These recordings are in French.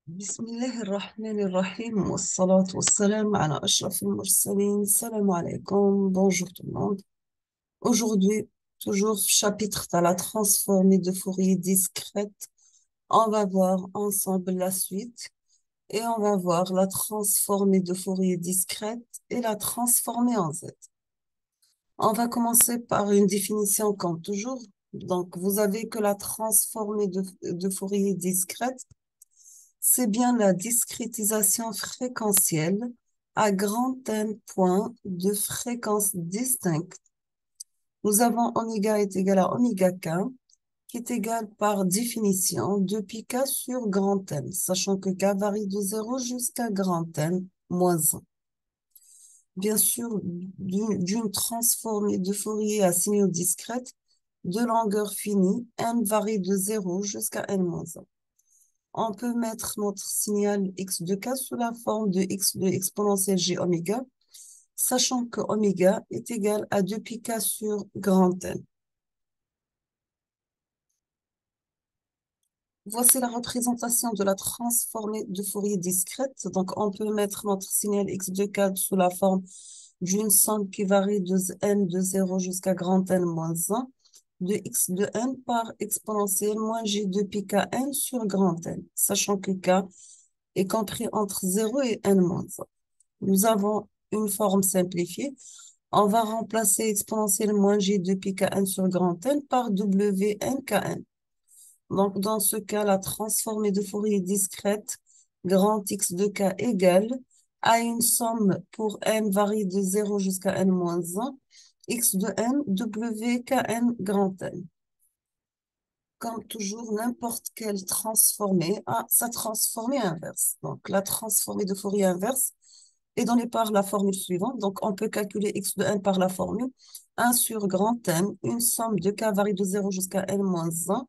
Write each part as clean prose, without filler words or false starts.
بسم الله الرحمن الرحيم والصلاة والسلام على أشرف المرسلين. Salam alaikum, bonjour tout le monde. Aujourd'hui, toujours chapitre à la transformée de Fourier discrète. On va voir ensemble la suite et on va voir la transformée de Fourier discrète et la transformée en Z. On va commencer par une définition comme toujours. Donc, vous avez que la transformée de Fourier discrète, c'est bien la discrétisation fréquentielle à grand N points de fréquence distincte. Nous avons oméga est égal à oméga k, qui est égal par définition de pi k sur grand N, sachant que k varie de 0 jusqu'à grand N moins 1. Bien sûr, d'une transformée de Fourier à signaux discrètes de longueur finie, n varie de 0 jusqu'à n moins 1. On peut mettre notre signal x de k sous la forme de x de exponentielle j oméga, sachant que oméga est égal à 2 pi k sur grand N. Voici la représentation de la transformée de Fourier discrète. Donc, on peut mettre notre signal x de k sous la forme d'une somme qui varie de n de 0 jusqu'à grand N moins 1 de x de n par exponentielle moins j de pi k n sur grand N, sachant que k est compris entre 0 et n-1. Nous avons une forme simplifiée. On va remplacer exponentielle moins j de pi kn sur grand N par wn_kn. Donc, dans ce cas, la transformée de Fourier discrète grand X de k égale à une somme pour n varie de 0 jusqu'à n-1, x de n wkn grand N. Comme toujours, n'importe quelle transformée a sa transformée inverse. Donc, la transformée de Fourier inverse est donnée par la formule suivante. Donc, on peut calculer x de n par la formule 1 sur grand N, une somme de k varie de 0 jusqu'à n-1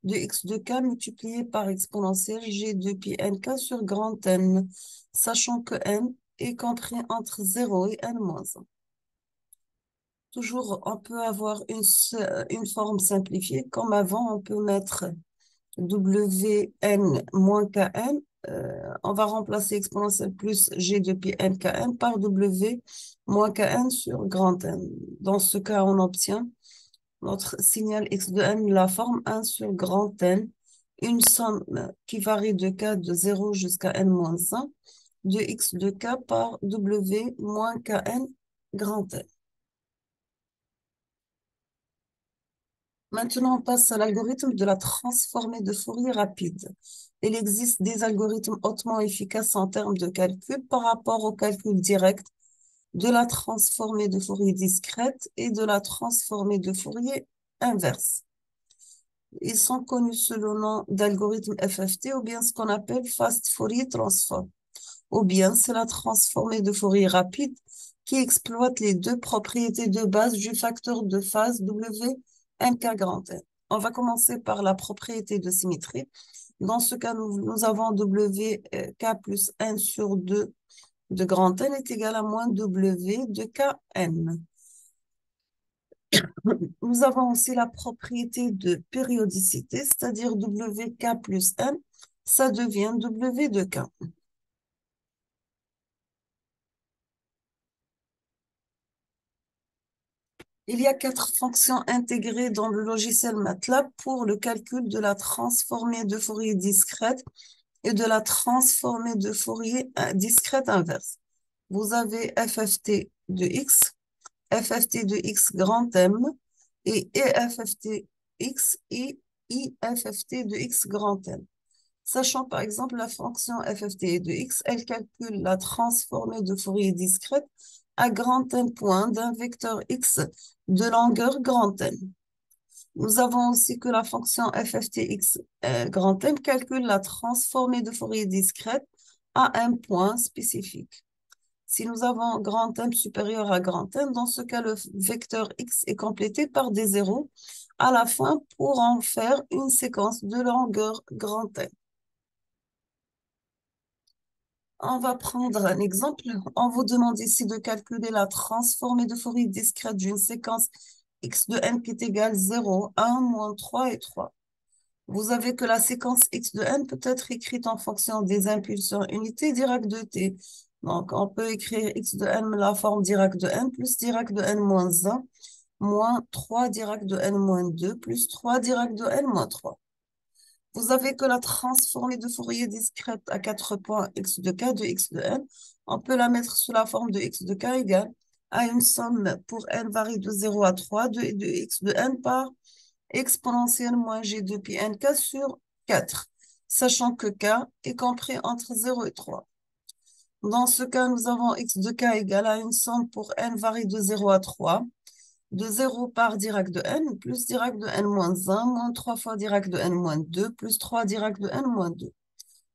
de x de k multiplié par exponentielle g de pi nk sur grand N, sachant que n est compris entre 0 et n-1. Toujours, on peut avoir une forme simplifiée. Comme avant, on peut mettre Wn moins Kn, on va remplacer exponentielle plus G de pi n Kn par W moins Kn sur grand N. Dans ce cas, on obtient notre signal x de n, la forme 1 sur grand N, une somme qui varie de k de 0 jusqu'à n-1 de x de k par W moins Kn grand N. Maintenant, on passe à l'algorithme de la transformée de Fourier rapide. Il existe des algorithmes hautement efficaces en termes de calcul par rapport au calcul direct de la transformée de Fourier discrète et de la transformée de Fourier inverse. Ils sont connus sous le nom d'algorithme FFT ou bien ce qu'on appelle Fast Fourier Transform. Ou bien c'est la transformée de Fourier rapide qui exploite les deux propriétés de base du facteur de phase W nk grand N. On va commencer par la propriété de symétrie. Dans ce cas, nous avons WK plus N sur 2 de grand N est égal à moins W de Kn. Nous avons aussi la propriété de périodicité, c'est-à-dire WK plus N, ça devient W de K. Il y a 4 fonctions intégrées dans le logiciel MATLAB pour le calcul de la transformée de Fourier discrète et de la transformée de Fourier discrète inverse. Vous avez FFT de X, FFT de X grand M et EFFT X et IFFT de X grand M. Sachant par exemple la fonction FFT de X, elle calcule la transformée de Fourier discrète à grand N point d'un vecteur X de longueur grand N. Nous avons aussi que la fonction FFTX grand M calcule la transformée de Fourier discrète à un point spécifique. Si nous avons grand M supérieur à grand N, dans ce cas, le vecteur X est complété par des zéros à la fin pour en faire une séquence de longueur grand N. On va prendre un exemple. On vous demande ici de calculer la transformée de Fourier discrète d'une séquence x de n qui est égale 0, 1, moins 3 et 3. Vous avez que la séquence x de n peut être écrite en fonction des impulsions unités Dirac de t. Donc, on peut écrire x de n, la forme Dirac de n, plus Dirac de n moins 1, moins 3 Dirac de n moins 2, plus 3 Dirac de n moins 3. Vous avez que la transformée de Fourier discrète à 4 points x de k de x de n. On peut la mettre sous la forme de x de k égale à une somme pour n varie de 0 à 3 de x de n par exponentielle moins g de pi nk sur 4, sachant que k est compris entre 0 et 3. Dans ce cas, nous avons x de k égale à une somme pour n varie de 0 à 3, de 0 par Dirac de n, plus Dirac de n moins 1, moins 3 fois Dirac de n moins 2, plus 3 Dirac de n moins 2.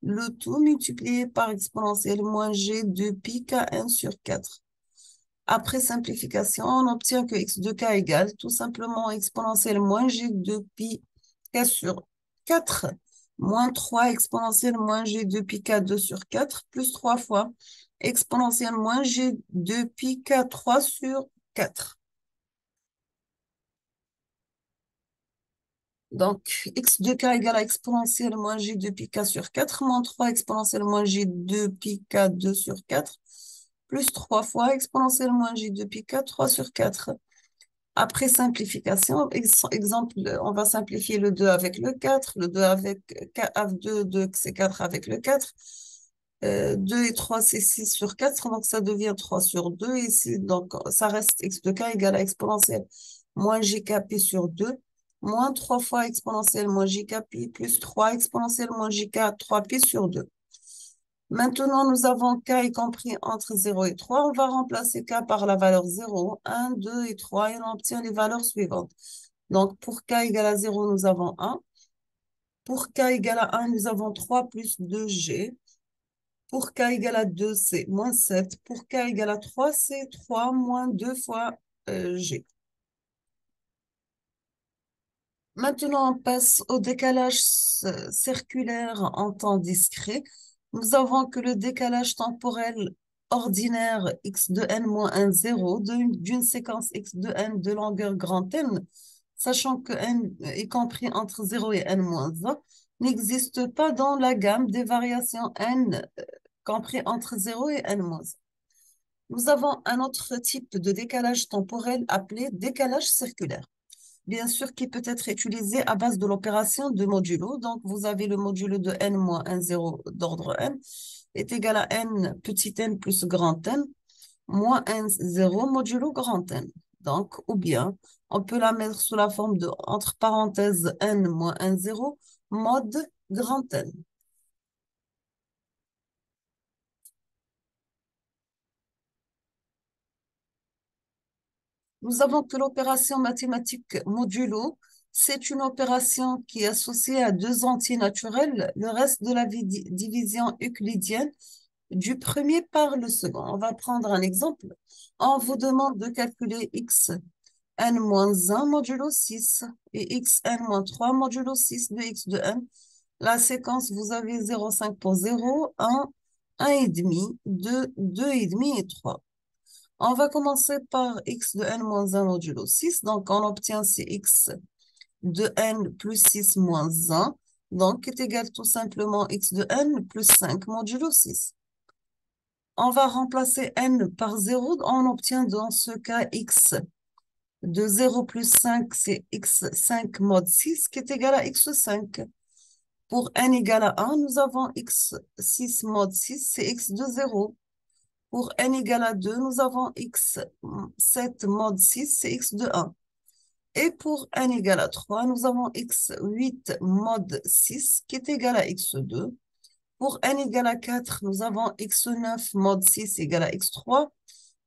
Le tout multiplié par exponentielle moins g de pi kn sur 4. Après simplification, on obtient que x de k égale tout simplement exponentielle moins g de pi k sur 4, moins 3 exponentielle moins g de pi k2 sur 4, plus 3 fois exponentielle moins g de pi k3 sur 4. Donc, x de k égale à exponentielle moins g de pi k sur 4, moins 3 exponentielle moins g de pi k2 sur 4, plus 3 fois exponentielle moins g de pi k3 sur 4. Après simplification, exemple, on va simplifier le 2 avec le 4, le 2 avec 2 c'est 4 avec le 4. 2 et 3, c'est 6 sur 4, donc ça devient 3 sur 2 ici. Donc, ça reste x de k égale à exponentielle moins jkp sur 2, moins 3 fois exponentielle moins jkp, plus 3 exponentielle moins jk 3p sur 2. Maintenant, nous avons k y compris entre 0 et 3. On va remplacer k par la valeur 0, 1, 2 et 3 et on obtient les valeurs suivantes. Donc, pour k égale à 0, nous avons 1. Pour k égale à 1, nous avons 3 plus 2g. Pour k égale à 2, c'est moins 7. Pour k égale à 3, c'est 3 moins 2 fois g. Maintenant, on passe au décalage circulaire en temps discret. Nous avons que le décalage temporel ordinaire x de n moins 1, 0 d'une séquence x de n de longueur grand N, sachant que n est compris entre 0 et n moins 1, n'existe pas dans la gamme des variations n compris entre 0 et n moins 1. Nous avons un autre type de décalage temporel appelé décalage circulaire. Bien sûr, qui peut être utilisé à base de l'opération de modulo. Donc, vous avez le modulo de n moins 1, 0 d'ordre n est égal à n petit n plus grand N moins n 0 modulo grand N. Donc, ou bien, on peut la mettre sous la forme de, entre parenthèses, n moins 1, 0 mode grand N. Nous avons que l'opération mathématique modulo, c'est une opération qui est associée à deux entiers naturels, le reste de la division euclidienne du premier par le second. On va prendre un exemple. On vous demande de calculer x n-1 modulo 6 et x n-3 modulo 6 de x de n. La séquence, vous avez 0,5 pour 0, 1, 1,5, 2, 2,5 et 3. On va commencer par x de n-1 modulo 6. Donc, on obtient c'est x de n plus 6 moins 1. Donc, est égal tout simplement x de n plus 5 modulo 6. On va remplacer n par 0. On obtient dans ce cas x de 0 plus 5, c'est x5 mod 6 qui est égal à x5. Pour n égale à 1, nous avons x6 mod 6, c'est x de 0. Pour n égale à 2, nous avons x7 mod 6, c'est x de 1. Et pour n égale à 3, nous avons x8 mod 6 qui est égal à x2. Pour n égale à 4, nous avons x9 mod 6 égale à x3.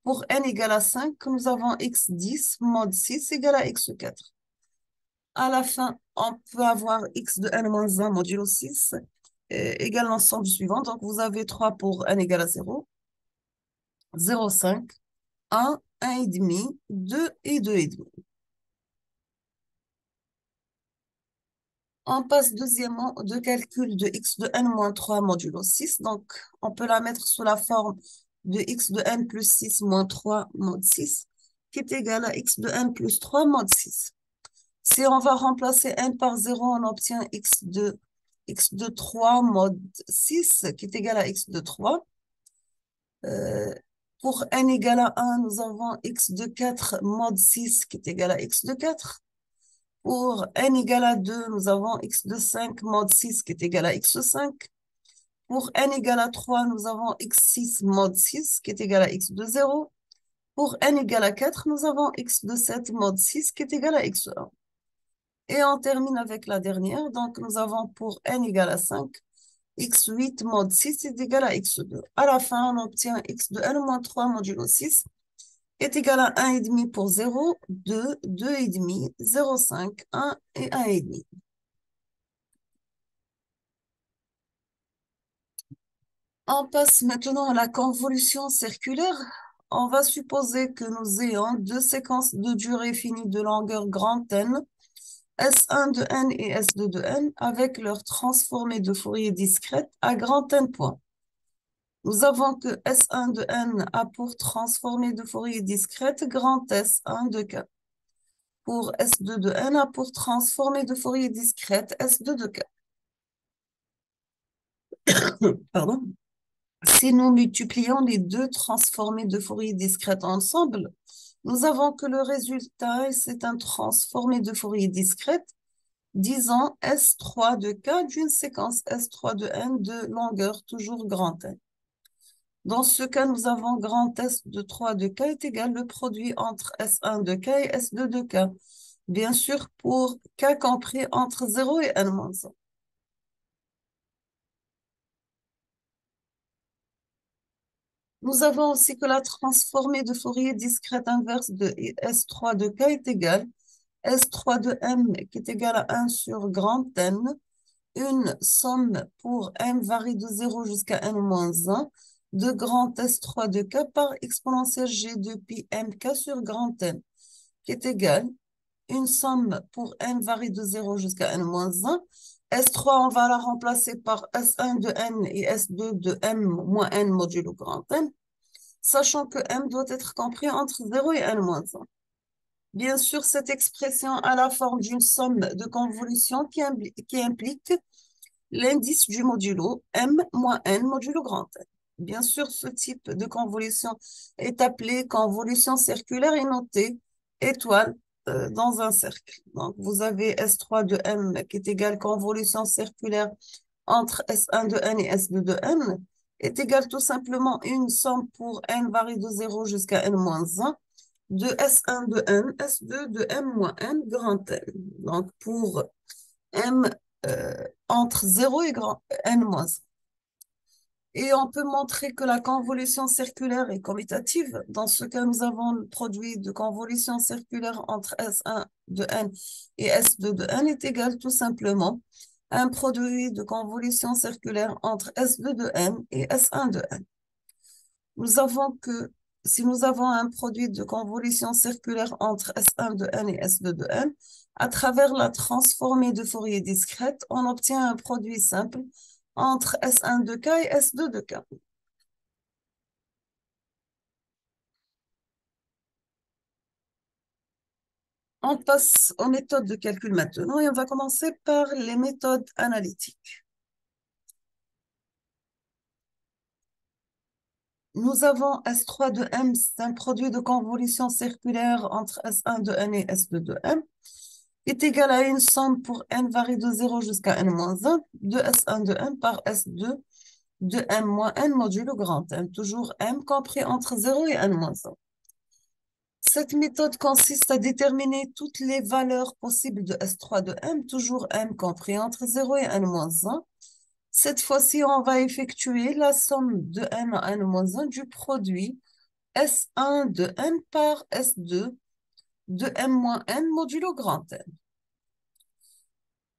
Pour n égale à 5, nous avons x10 mod 6 égale à x4. À la fin, on peut avoir x de n-1 modulo 6 égale l'ensemble suivant. Donc, vous avez 3 pour n égale à 0, 0,5, 1, 1,5, 2 et 2,5. On passe deuxièmement de calcul de x de n-3 modulo 6. Donc, on peut la mettre sous la forme de x de n plus 6 moins 3 mod 6, qui est égal à x de n plus 3 mod 6. Si on va remplacer n par 0, on obtient x de 3 mod 6 qui est égal à x de 3. Pour n égale à 1, nous avons x de 4 mod 6 qui est égal à x de 4. Pour n égale à 2, nous avons x de 5 mod 6 qui est égal à x de 5. Pour n égale à 3, nous avons x6 mod 6 qui est égal à x de 0. Pour n égale à 4, nous avons x de 7 mod 6 qui est égal à x de 1. Et on termine avec la dernière. Donc, nous avons pour n égale à 5, x8 mod 6 est égal à x2. À la fin, on obtient x de n moins 3 modulo 6 est égal à 1,5 pour 0, 2, 2,5, 0,5, 1 et 1,5. On passe maintenant à la convolution circulaire. On va supposer que nous ayons deux séquences de durée finie de longueur grand N, S1 de n et S2 de n, avec leur transformée de Fourier discrète à grand N points. Nous avons que S1 de n a pour transformée de Fourier discrète grand S1 de k. Pour S2 de n a pour transformée de Fourier discrète S2 de k. Pardon. Si nous multiplions les deux transformées de Fourier discrète ensemble, nous avons que le résultat, c'est un transformé de Fourier discrète, disons S3 de k d'une séquence S3 de n de longueur toujours grand N. Dans ce cas, nous avons grand S de 3 de k est égal le produit entre S1 de k et S2 de k. Bien sûr, pour k compris entre 0 et n-1. Nous avons aussi que la transformée de Fourier discrète inverse de S3 de k est égale S3 de m qui est égal à 1 sur grand N, une somme pour m varie de 0 jusqu'à n-1 de grand S3 de k par exponentielle g de pi mk sur grand N, qui est égale une somme pour m varie de 0 jusqu'à n-1. S3, on va la remplacer par S1 de n et S2 de m moins n modulo grand N, sachant que m doit être compris entre 0 et n-1. Bien sûr, cette expression a la forme d'une somme de convolution qui implique l'indice du modulo m moins n modulo grand N. Bien sûr, ce type de convolution est appelé convolution circulaire et noté étoile dans un cercle. Donc, vous avez S3 de m qui est égal convolution circulaire entre S1 de n et S2 de n est égal tout simplement une somme pour n varie de 0 jusqu'à n-1 de S1 de n, S2 de m moins n grand N. Donc, pour m entre 0 et grand n-1. Et on peut montrer que la convolution circulaire est commutative. Dans ce cas, nous avons le produit de convolution circulaire entre S1 de n et S2 de n est égal tout simplement à un produit de convolution circulaire entre S2 de n et S1 de n. Nous avons que si nous avons un produit de convolution circulaire entre S1 de n et S2 de n, à travers la transformée de Fourier discrète, on obtient un produit simple entre S1 de k et S2 de k. On passe aux méthodes de calcul maintenant et on va commencer par les méthodes analytiques. Nous avons S3 de m, c'est un produit de convolution circulaire entre S1 de n et S2 de m, est égal à une somme pour n varie de 0 jusqu'à n-1 de S1 de n par S2 de m moins n modulo grand N, toujours m compris entre 0 et n-1. Cette méthode consiste à déterminer toutes les valeurs possibles de S3 de m, toujours m compris entre 0 et n-1. Cette fois-ci, on va effectuer la somme de n à n-1 du produit S1 de n par S2 de m moins n modulo grand N.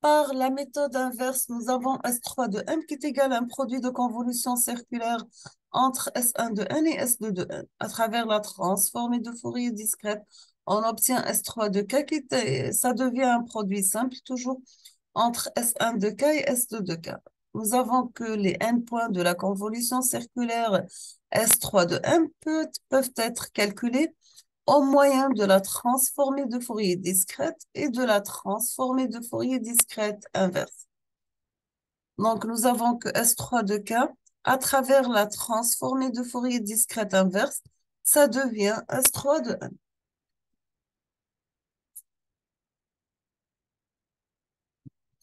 Par la méthode inverse, nous avons S3 de m qui est égal à un produit de convolution circulaire entre S1 de n et S2 de n. À travers la transformée de Fourier discrète, on obtient S3 de k ça devient un produit simple toujours entre S1 de k et S2 de k. Nous avons que les n points de la convolution circulaire S3 de m peuvent être calculés au moyen de la transformée de Fourier discrète et de la transformée de Fourier discrète inverse. Donc, nous avons que S3 de K à travers la transformée de Fourier discrète inverse, ça devient S3 de N.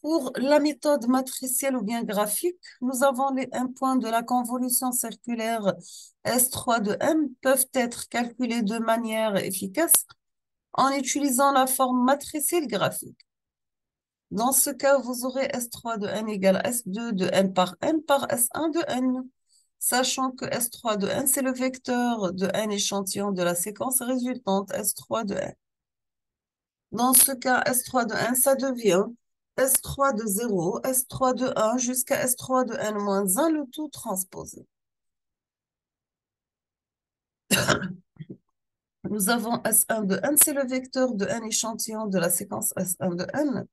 Pour la méthode matricielle ou bien graphique, nous avons les points de la convolution circulaire S3 de M peuvent être calculés de manière efficace en utilisant la forme matricielle graphique. Dans ce cas, vous aurez S3 de N égale S2 de N par S1 de N, sachant que S3 de N, c'est le vecteur de N échantillons de la séquence résultante S3 de N. Dans ce cas, S3 de N, ça devient S3 de 0, S3 de 1 jusqu'à S3 de N-1, le tout transposé. Nous avons S1 de N, c'est le vecteur de N échantillons de la séquence S1 de N,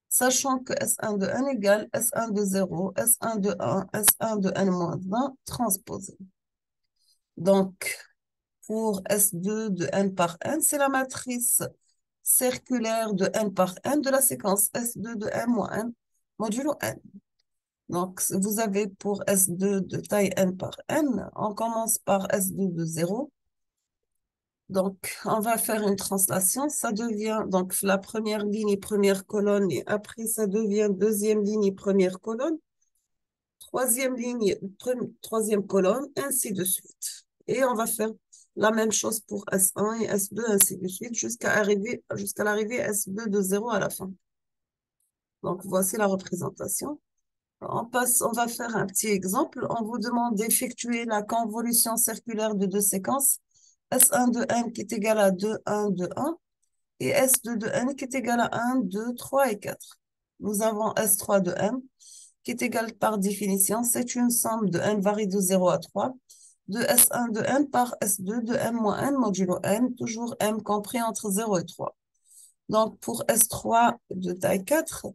sachant que S1 de N égale S1 de 0, S1 de 1, S1 de N-1 transposé. Donc, pour S2 de N par N, c'est la matrice circulaire de N par N de la séquence S2 de N moins N modulo N. Donc, vous avez pour S2 de taille N par N, on commence par S2 de 0. Donc, on va faire une translation. Ça devient, donc, la première ligne, première colonne, et après, ça devient deuxième ligne, première colonne, troisième ligne, troisième colonne, ainsi de suite. Et on va faire la même chose pour S1 et S2, ainsi de suite, jusqu'à l'arrivée S2 de 0 à la fin. Donc, voici la représentation. On va faire un petit exemple. On vous demande d'effectuer la convolution circulaire de deux séquences, S1 de n qui est égal à 2, 1, 2, 1, et S2 de n qui est égal à 1, 2, 3 et 4. Nous avons S3 de m qui est égal par définition, c'est une somme de n varie de 0 à 3, de S1 de n par S2 de m moins n modulo n, toujours m compris entre 0 et 3. Donc, pour S3 de taille 4,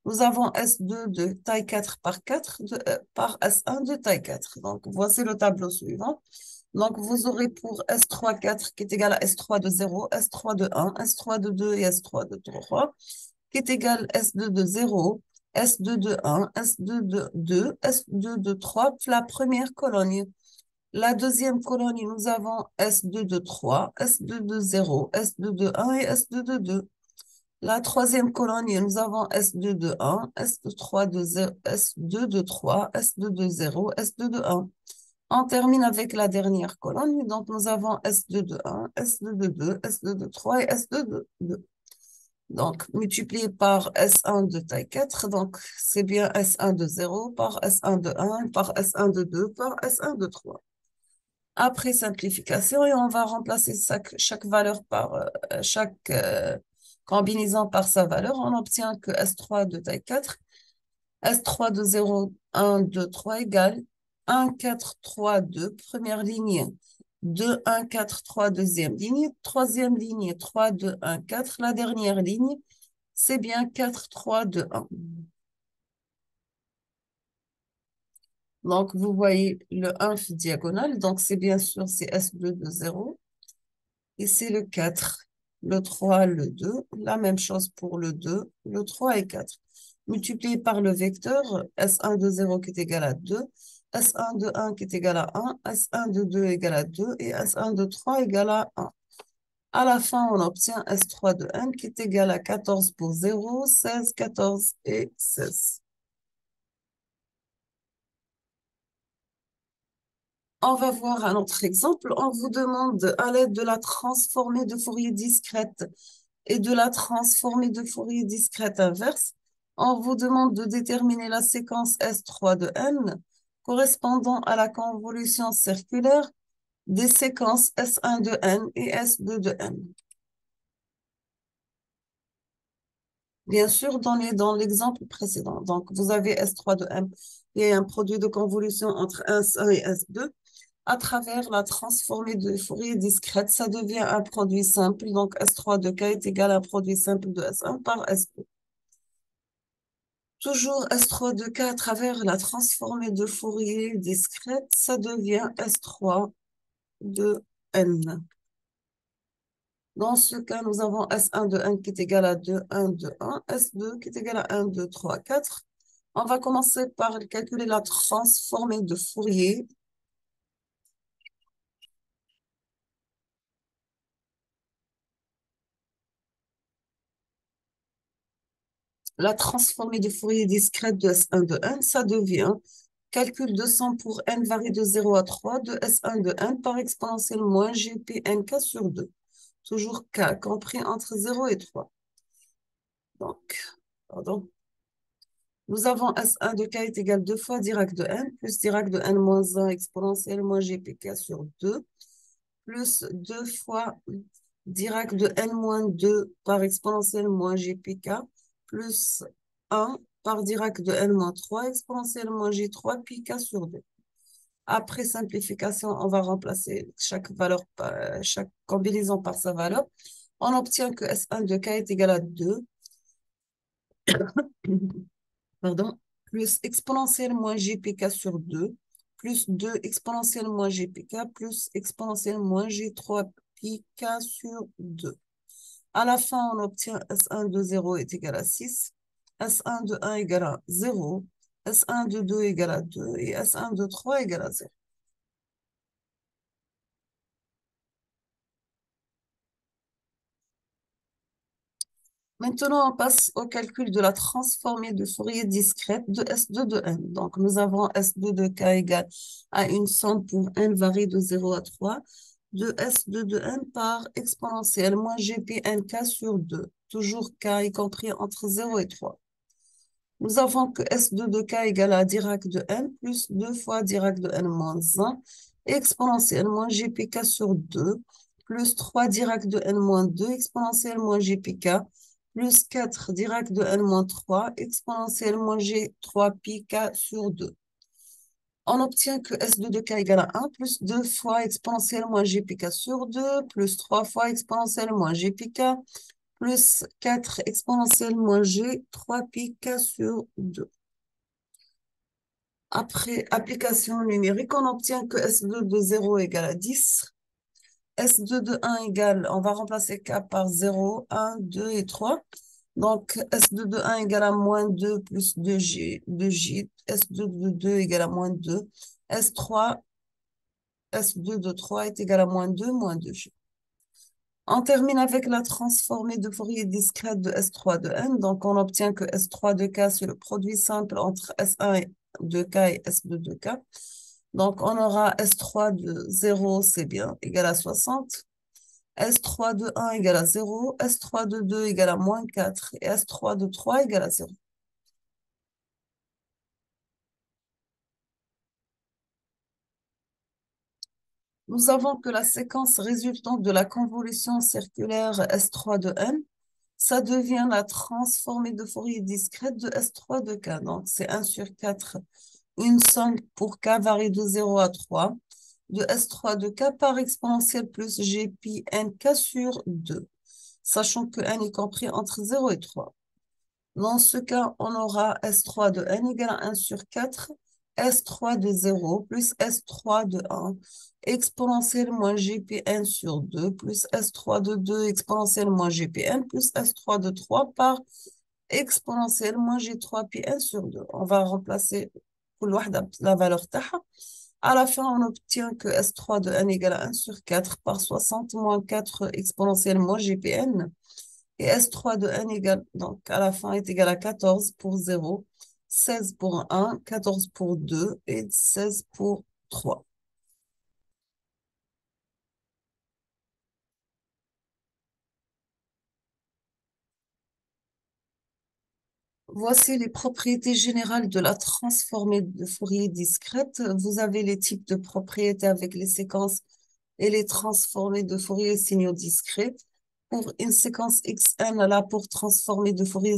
nous avons S2 de taille 4 par 4 par S1 de taille 4. Donc, voici le tableau suivant. Donc, vous aurez pour S3 4 qui est égal à S3 de 0, S3 de 1, S3 de 2 et S3 de 3, qui est égal à S2 de 0, S2 de 1, S2 de 2, S2 de 3, la première colonie. La deuxième colonie, nous avons S2 de 3, S2 de 0, S2 de 1 et S2 de 2. La troisième colonie, nous avons S2 de 1, S2 de 0, S2 de 3, S2 de 0, S2 de 1. On termine avec la dernière colonne. Donc, nous avons S2 de 1, S2 de 2, S2 de 3 et S2 de 2. Donc, multiplié par S1 de taille 4. Donc, c'est bien S1 de 0 par S1 de 1 par S1 de 2 par S1 de 3. Après simplification, et on va remplacer chaque valeur par chaque combinaison par sa valeur, on obtient que S3 de taille 4, S3 de 0, 1, 2, 3 égale 1, 4, 3, 2, première ligne, 2, 1, 4, 3, deuxième ligne, troisième ligne, 3, 2, 1, 4, la dernière ligne, c'est bien 4, 3, 2, 1. Donc, vous voyez le 1 diagonale, donc c'est bien sûr, c'est S2 de 0. Et c'est le 4, le 3, le 2. La même chose pour le 2, le 3 et 4. Multiplié par le vecteur S1 de 0 qui est égal à 2, S1 de 1 qui est égal à 1, S1 de 2 égal à 2 et S1 de 3 égal à 1. À la fin, on obtient S3 de n qui est égal à 14 pour 0, 16, 14 et 16. On va voir un autre exemple. On vous demande à l'aide de la transformée de Fourier discrète et de la transformée de Fourier discrète inverse, on vous demande de déterminer la séquence S3 de n correspondant à la convolution circulaire des séquences S1 de n et S2 de n. Bien sûr, dans l'exemple précédent. Donc, vous avez S3 de n et un produit de convolution entre S1 et S2. À travers la transformée de Fourier discrète, ça devient un produit simple. Donc, S3 de K est égal à un produit simple de S1 par S2. Toujours S3 de K à travers la transformée de Fourier discrète, ça devient S3 de N. Dans ce cas, nous avons S1 de 1 qui est égal à 2, 1, 2, 1, S2 qui est égal à 1, 2, 3, 4. On va commencer par calculer la transformée de Fourier. La transformée de Fourier discrète de S1 de n, ça devient calcul de 100 pour n varie de 0 à 3 de S1 de n par exponentielle moins GPnk sur 2. Toujours k compris entre 0 et 3. Donc, pardon. Nous avons S1 de k est égal 2 fois Dirac de n plus Dirac de n moins 1 exponentielle moins GPk sur 2 plus 2 fois Dirac de n moins 2 par exponentielle moins GPk plus 1 par Dirac de n moins 3 exponentielle moins G3 pi k sur 2. Après simplification, on va remplacer chaque valeur, chaque combinaison par sa valeur. On obtient que S1 de k est égal à 2 pardon, plus exponentielle moins GPK sur 2, plus 2 exponentielle moins GPK, plus exponentielle moins G3 pk sur 2. À la fin, on obtient S1 de 0 est égal à 6, S1 de 1 égale à 0, S1 de 2 égale à 2 et S1 de 3 égale à 0. Maintenant, on passe au calcul de la transformée de Fourier discrète de S2 de n. Donc, nous avons S2 de k égale à une somme pour n varie de 0 à 3 de S2 de n par exponentielle moins GPnk sur 2. Toujours k y compris entre 0 et 3. Nous avons que S2 de k égale à Dirac de n plus 2 fois Dirac de n moins 1 exponentielle moins GPk sur 2 plus 3 Dirac de n moins 2 exponentielle moins GPk plus 4 Dirac de n moins 3 exponentielle moins G3 pi k sur 2. On obtient que S2 de k égale à 1 plus 2 fois exponentielle moins GPk sur 2 plus 3 fois exponentielle moins GPk plus 4 exponentielle moins G3 pi k sur 2. Après application numérique, on obtient que S2 de 0 égale à 10. S2 de 1 égale, on va remplacer K par 0, 1, 2 et 3. Donc, S2 de 1 égale à moins 2 plus 2J, 2J. S2 de 2 égale à moins 2. S3, S2 de 3 est égal à moins 2, moins 2J. On termine avec la transformée de Fourier discrète de S3 de n. Donc, on obtient que S3 de k, c'est le produit simple entre S1 de k et S2 de k. Donc, on aura S3 de 0, c'est bien, égal à 60. S3 de 1 égale à 0. S3 de 2 égale à moins 4. Et S3 de 3 égale à 0. Nous avons que la séquence résultante de la convolution circulaire S3 de n, ça devient la transformée de Fourier discrète de S3 de k. Donc, c'est 1 sur 4. Une somme pour k varie de 0 à 3 de S3 de k par exponentielle plus G pi nk sur 2, sachant que n est compris entre 0 et 3. Dans ce cas, on aura S3 de n égale à 1 sur 4, S3 de 0 plus S3 de 1, exponentielle moins GPn sur 2, plus S3 de 2 exponentielle moins GPn, plus S3 de 3 par exponentielle moins G3Pn sur 2. On va remplacer la valeur تاعها. À la fin, on obtient que S3 de n égale à 1 sur 4 par 60 moins 4 exponentielle moins GPn. Et S3 de n égale, donc à la fin, est égal à 14 pour 0, 16 pour 1, 14 pour 2 et 16 pour 3. Voici les propriétés générales de la transformée de Fourier discrète. Vous avez les types de propriétés avec les séquences et les transformées de Fourier signaux discrets. Pour une séquence xn, là pour transformer de Fourier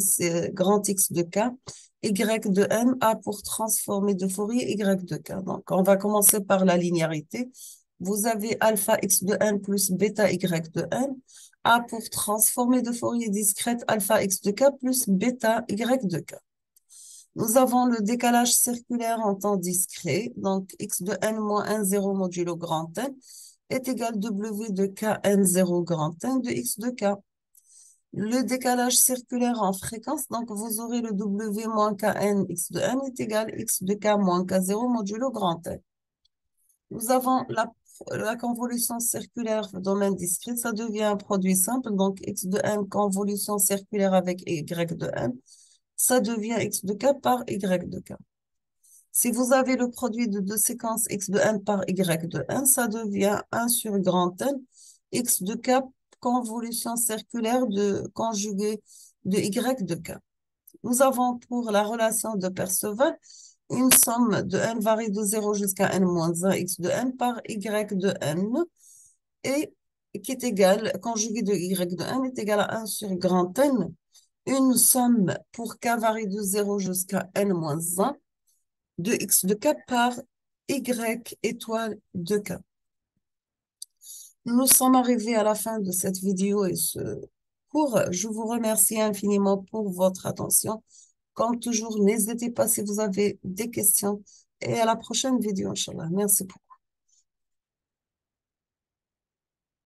grand X de k, y de n, a pour transformer de Fourier y de k. Donc, on va commencer par la linéarité. Vous avez alpha x de n plus bêta y de n. A pour transformer de Fourier discrète alpha x de k plus bêta y de k. Nous avons le décalage circulaire en temps discret, donc x de n moins 1, 0 modulo grand n. est égal W de Kn0 grand N de X de K. Le décalage circulaire en fréquence, donc vous aurez le W moins Kn X de N est égal X de K moins K0 modulo grand N. Nous avons la convolution circulaire domaine discret, ça devient un produit simple, donc X de N convolution circulaire avec Y de N, ça devient X de K par Y de K. Si vous avez le produit de deux séquences X de N par Y de N, ça devient 1 sur grand N, X de K convolution circulaire de conjuguée de Y de K. Nous avons pour la relation de Perceval une somme de n varie de 0 jusqu'à n-1 x de n par y de n et qui est égale, conjuguée de y de n est égale à 1 sur grand N. Une somme pour k varie de 0 jusqu'à n-1 de x de k par y étoile de k. Nous sommes arrivés à la fin de cette vidéo et ce cours. Je vous remercie infiniment pour votre attention. Comme toujours, n'hésitez pas si vous avez des questions. Et à la prochaine vidéo, Inch'Allah. Merci beaucoup.